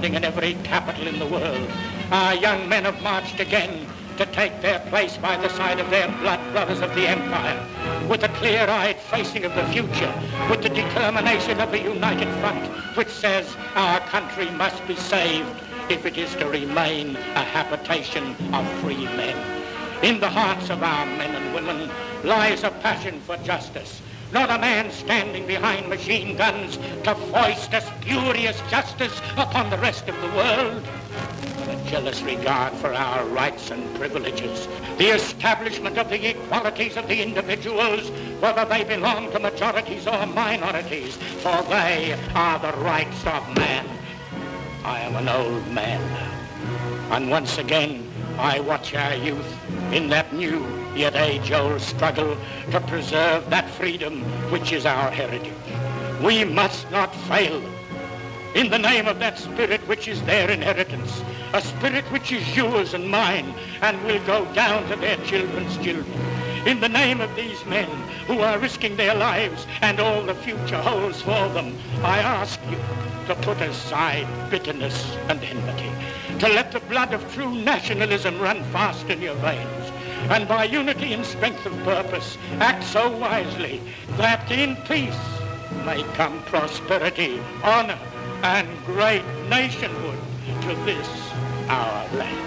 building in every capital in the world. Our young men have marched again to take their place by the side of their blood brothers of the empire, with a clear-eyed facing of the future, with the determination of a united front, which says our country must be saved if it is to remain a habitation of free men. In the hearts of our men and women lies a passion for justice, not a man standing behind machine guns to foist a spurious justice upon the rest of the world. A jealous regard for our rights and privileges, the establishment of the equalities of the individuals, whether they belong to majorities or minorities, for they are the rights of man. I am an old man now, and once again I watch our youth in that new yet age-old struggle to preserve that freedom which is our heritage. We must not fail them. In the name of that spirit which is their inheritance, a spirit which is yours and mine and will go down to their children's children. In the name of these men who are risking their lives and all the future holds for them, I ask you to put aside bitterness and enmity, to let the blood of true nationalism run fast in your veins, and by unity and strength of purpose, act so wisely that in peace may come prosperity, honor, and great nationhood to this our land.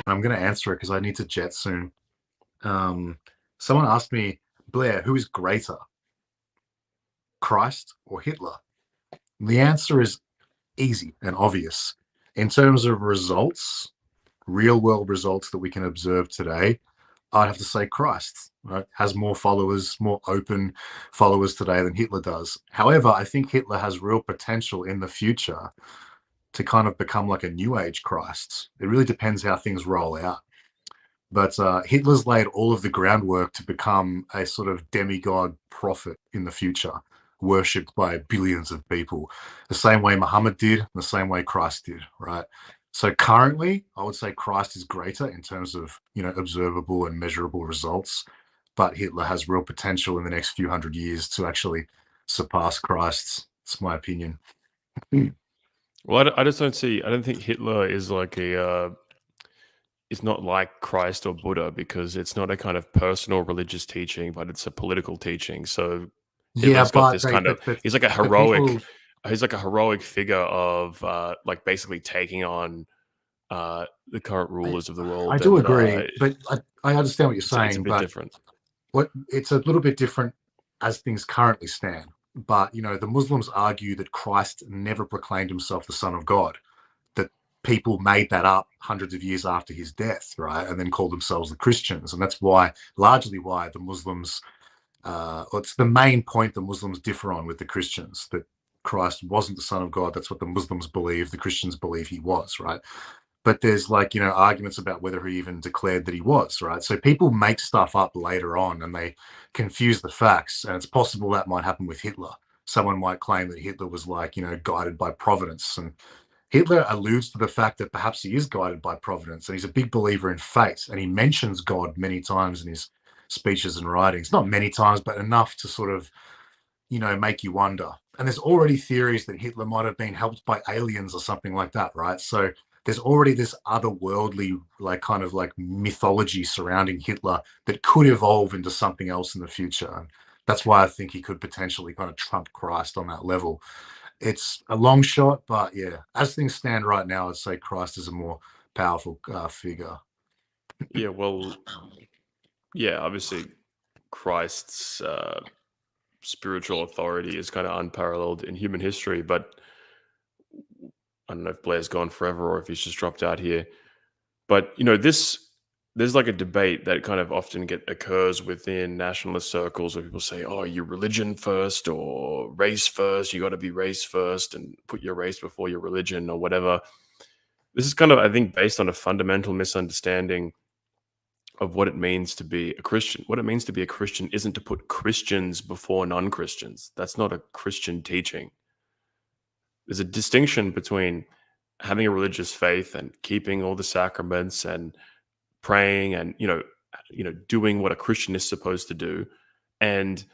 I'm going to answer it because I need to jet soon. Someone asked me, Blair, who is greater, Christ or Hitler? The answer is easy and obvious. In terms of results, real world results that we can observe today, I'd have to say Christ, right? Has more followers, more open followers today than Hitler does. However, I think Hitler has real potential in the future to kind of become like a new age Christ. It really depends how things roll out. But Hitler's laid all of the groundwork to become a sort of demigod prophet in the future, worshipped by billions of people, the same way Muhammad did, the same way Christ did, right? So currently, I would say Christ is greater in terms of, observable and measurable results, but Hitler has real potential in the next few hundred years to actually surpass Christ. It's my opinion. Well, I just don't see. I don't think Hitler is like it's not like Christ or Buddha, because it's not a kind of personal religious teaching, but it's a political teaching. So Yeah, Hitler's got but this kind of, he's like a heroic figure of like basically taking on the current rulers of the world. I do agree, but I understand what you're saying. It's a bit different. It's a little bit different as things currently stand. But the Muslims argue that Christ never proclaimed himself the Son of God, that people made that up hundreds of years after his death, right? And then called themselves the Christians. And that's largely why the Muslims, it's the main point the Muslims differ on with the Christians, that Christ wasn't the Son of God. That's what the Muslims believe. The Christians believe he was, right? But there's arguments about whether he even declared that he was, right? So people make stuff up later on and they confuse the facts. And it's possible that might happen with Hitler. Someone might claim that Hitler was guided by providence. And Hitler alludes to the fact that perhaps he is guided by providence. And he's a big believer in fate. And he mentions God many times in his speeches and writings. Not many times, but enough to sort of, make you wonder. And there's already theories that Hitler might have been helped by aliens or something like that, right? So there's already this otherworldly, kind of mythology surrounding Hitler that could evolve into something else in the future. And that's why I think he could potentially kind of trump Christ on that level. It's a long shot, but yeah, as things stand right now, I'd say Christ is a more powerful figure. Yeah, well, yeah, obviously Christ's spiritual authority is kind of unparalleled in human history, but I don't know if Blair's gone forever or if he's just dropped out here. But there's like a debate that kind of often occurs within nationalist circles where people say, "Oh, you religion first or race first? You got to be race first and put your race before your religion or whatever." This is kind of, I think, based on a fundamental misunderstanding of what it means to be a Christian. What it means to be a Christian isn't to put Christians before non-Christians. That's not a Christian teaching. There's a distinction between having a religious faith and keeping all the sacraments and praying and doing what a Christian is supposed to do, and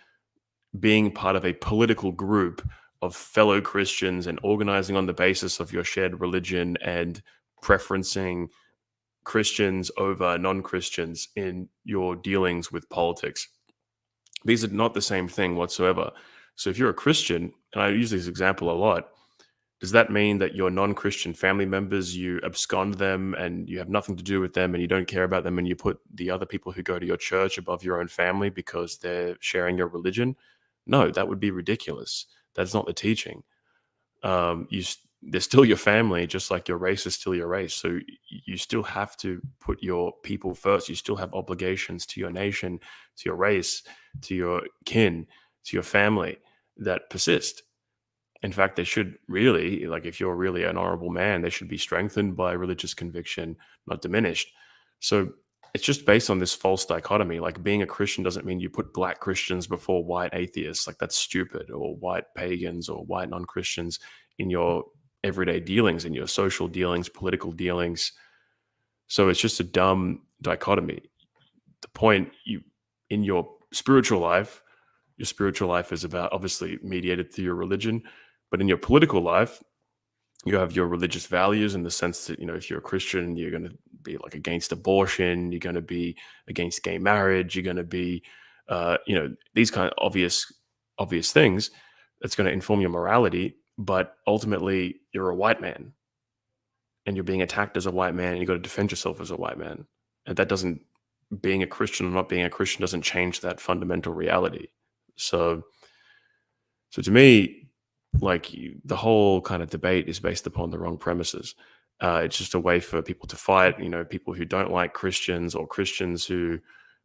being part of a political group of fellow Christians and organizing on the basis of your shared religion and preferencing Christians over non-Christians in your dealings with politics. These are not the same thing whatsoever. So if you're a Christian, and I use this example a lot, does that mean that your non-Christian family members, you abscond them and you have nothing to do with them and you don't care about them and you put the other people who go to your church above your own family because they're sharing your religion? No, that would be ridiculous. That's not the teaching. They're still your family, just like your race is still your race. So you still have to put your people first. You still have obligations to your nation, to your race, to your kin, to your family that persist. In fact, they should really, like, if you're really an honorable man, they should be strengthened by religious conviction, not diminished. So it's just based on this false dichotomy. Like, being a Christian doesn't mean you put black Christians before white atheists. Like, that's stupid. Or white pagans or white non-Christians in your everyday dealings, in your social dealings, political dealings. So it's just a dumb dichotomy. The point, in your spiritual life is about, obviously, mediated through your religion, but in your political life, you have your religious values, in the sense that, if you're a Christian, you're going to be like against abortion, you're going to be against gay marriage, you're going to be, these kind of obvious things that's going to inform your morality. But ultimately, you're a white man and you're being attacked as a white man, and you got to defend yourself as a white man. And that doesn't, being a Christian or not being a Christian doesn't change that fundamental reality. So to me, like, the whole kind of debate is based upon the wrong premises. It's just a way for people to fight, people who don't like Christians, or Christians who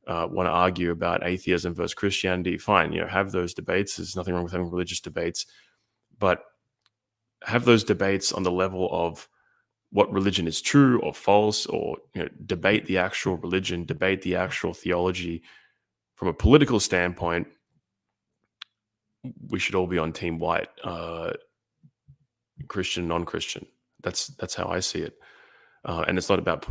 want to argue about atheism versus Christianity. Fine, have those debates. There's nothing wrong with having religious debates, but have those debates on the level of what religion is true or false, or debate the actual religion, debate the actual theology. From a political standpoint, we should all be on team white, Christian, non-Christian. That's how I see it. And it's not about